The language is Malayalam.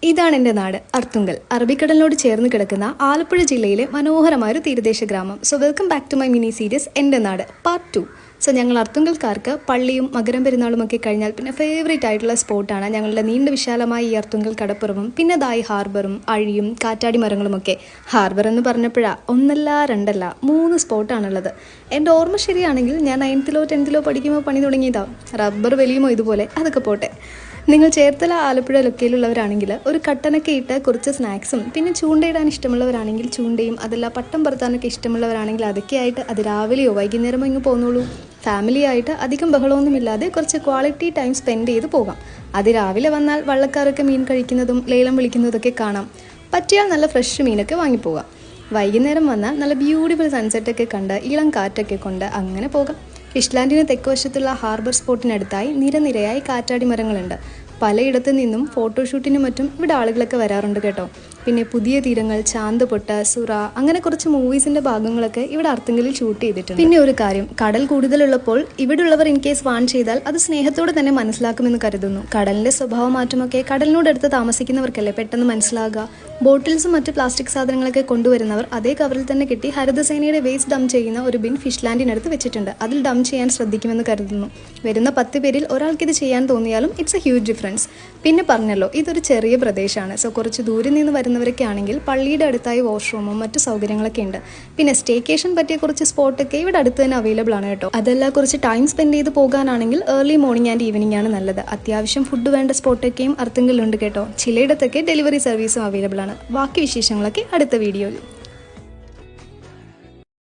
ഇതാണ് എൻ്റെ നാട് അർത്തുങ്കൽ. അറബിക്കടലിനോട് ചേർന്ന് കിടക്കുന്ന ആലപ്പുഴ ജില്ലയിലെ മനോഹരമായ ഒരു തീരദേശ ഗ്രാമം. So welcome back to my mini series എൻ്റെ നാട് പാർട്ട് 2. സോ ഞങ്ങൾ അർത്തുങ്കൽക്കാർക്ക് പള്ളിയും മകരം പെരുന്നാളും ഒക്കെ കഴിഞ്ഞാൽ പിന്നെ ഫേവറേറ്റ് ആയിട്ടുള്ള സ്പോട്ടാണ് ഞങ്ങളുടെ നീണ്ട വിശാലമായ ഈ അർത്തുങ്കൽ കടപ്പുറവും പിന്നെ ദായി ഹാർബറും അഴിയും കാറ്റാടി മരങ്ങളുമൊക്കെ. ഹാർബർ എന്ന് പറഞ്ഞപ്പോഴാണ് ഒന്നല്ല രണ്ടല്ല 3 സ്പോട്ടാണുള്ളത്. എൻ്റെ ഓർമ്മ ശരിയാണെങ്കിൽ ഞാൻ 9th-ലോ 10th-ലോ പഠിക്കുമ്പോൾ പണി തുടങ്ങിയതാവും. റബ്ബർ വലിയുമോ ഇതുപോലെ, അതൊക്കെ പോട്ടെ. നിങ്ങൾ ചേർത്തല ആലപ്പുഴ ലൊക്കയിലുള്ളവരാണെങ്കിൽ ഒരു കട്ടനൊക്കെ ഇട്ട് കുറച്ച് സ്നാക്സും പിന്നെ ചൂണ്ടയിടാൻ ഇഷ്ടമുള്ളവരാണെങ്കിൽ ചൂണ്ടയും അതല്ല പട്ടം പറത്താനൊക്കെ ഇഷ്ടമുള്ളവരാണെങ്കിൽ അതൊക്കെ ആയിട്ട് അത് രാവിലെയോ വൈകുന്നേരമോ ഇങ്ങ് പോന്നോളൂ. ഫാമിലി ആയിട്ട് അധികം ബഹളമൊന്നുമില്ലാതെ കുറച്ച് ക്വാളിറ്റി ടൈം സ്പെൻഡ് ചെയ്ത് പോകാം. അത് രാവിലെ വന്നാൽ വള്ളക്കാരൊക്കെ മീൻ കഴിക്കുന്നതും ലേലം വിളിക്കുന്നതൊക്കെ കാണാം. പറ്റിയാൽ നല്ല ഫ്രഷ് മീനൊക്കെ വാങ്ങിപ്പോകാം. വൈകുന്നേരം വന്നാൽ നല്ല ബ്യൂട്ടിഫുൾ സൺസെറ്റൊക്കെ കണ്ട് ഇളം കാറ്റൊക്കെ കൊണ്ട് അങ്ങനെ പോകാം. ഫിഷ്ലാൻഡിന് തെക്കുവശത്തുള്ള ഹാർബർ സ്പോട്ടിനടുത്തായി നിരനിരയായി കാറ്റാടി മരങ്ങളുണ്ട്. പലയിടത്തു നിന്നും ഫോട്ടോഷൂട്ടിനും മറ്റും ഇവിടെ ആളുകളൊക്കെ വരാറുണ്ട് കേട്ടോ. പിന്നെ പുതിയ തീരങ്ങൾ, ചാന്തുപൊട്ട്, സുറ അങ്ങനെ കുറച്ച് മൂവീസിൻ്റെ ഭാഗങ്ങളൊക്കെ ഇവിടെ അർത്തുങ്കലിൽ ഷൂട്ട് ചെയ്തിട്ടുണ്ട്. പിന്നെ ഒരു കാര്യം, കടൽ കൂടുതലുള്ളപ്പോൾ ഇവിടെയുള്ളവർ ഇൻ കേസ് വാൺ ചെയ്താൽ അത് സ്നേഹത്തോടെ തന്നെ മനസ്സിലാക്കുമെന്ന് കരുതുന്നു. കടലിൻ്റെ സ്വഭാവ മാറ്റമൊക്കെ കടലിനോടടുത്ത് താമസിക്കുന്നവർക്കല്ലേ പെട്ടെന്ന് മനസ്സിലാകുക. ബോട്ടിൽസും മറ്റ് പ്ലാസ്റ്റിക് സാധനങ്ങളൊക്കെ കൊണ്ടുവരുന്നവർ അതേ കവറിൽ തന്നെ കെട്ടി ഹരിതസേനയുടെ വേസ്റ്റ് ഡംപ് ചെയ്യുന്ന ഒരു ബിൻ ഫിഷ്ലാൻഡിനടുത്ത് വെച്ചിട്ടുണ്ട്. അതിൽ ഡംപ് ചെയ്യാൻ ശ്രദ്ധിക്കുമെന്ന് കരുതുന്നു. വരുന്ന 10 പേരിൽ ഒരാൾക്കിത് ചെയ്യാൻ തോന്നിയാലും ഇറ്റ്സ് എ ഹ്യൂജ് ഡിഫറൻസ്. പിന്നെ പറഞ്ഞല്ലോ ഇതൊരു ചെറിയ പ്രദേശമാണ്. സോ കുറച്ച് ദൂരെ നിന്ന് വരുന്നവരൊക്കെ ആണെങ്കിൽ പള്ളിയുടെ അടുത്തായി വാഷ്റൂമും മറ്റു സൗകര്യങ്ങളൊക്കെ ഉണ്ട്. പിന്നെ സ്റ്റേക്കേഷൻ പറ്റിയ കുറച്ച് സ്പോട്ടൊക്കെ ഇവിടെ അടുത്ത് തന്നെ അവൈലബിൾ ആണ് കേട്ടോ. അതെല്ലാം കുറച്ച് ടൈം സ്പെൻഡ് ചെയ്ത് പോകാനാണെങ്കിൽ ഏർലി മോർണിംഗ് ആൻഡ് ഈവനിംഗ് ആണ് നല്ലത്. അത്യാവശ്യം ഫുഡ് വേണ്ട സ്പോട്ടൊക്കെയും അർത്തുങ്കലുണ്ട് കേട്ടോ. ചിലയിടത്തൊക്കെ ഡെലിവറി സർവീസും അവൈലബിൾ ആണ്. ബാക്കി വിശേഷങ്ങളൊക്കെ അടുത്ത വീഡിയോയിൽ.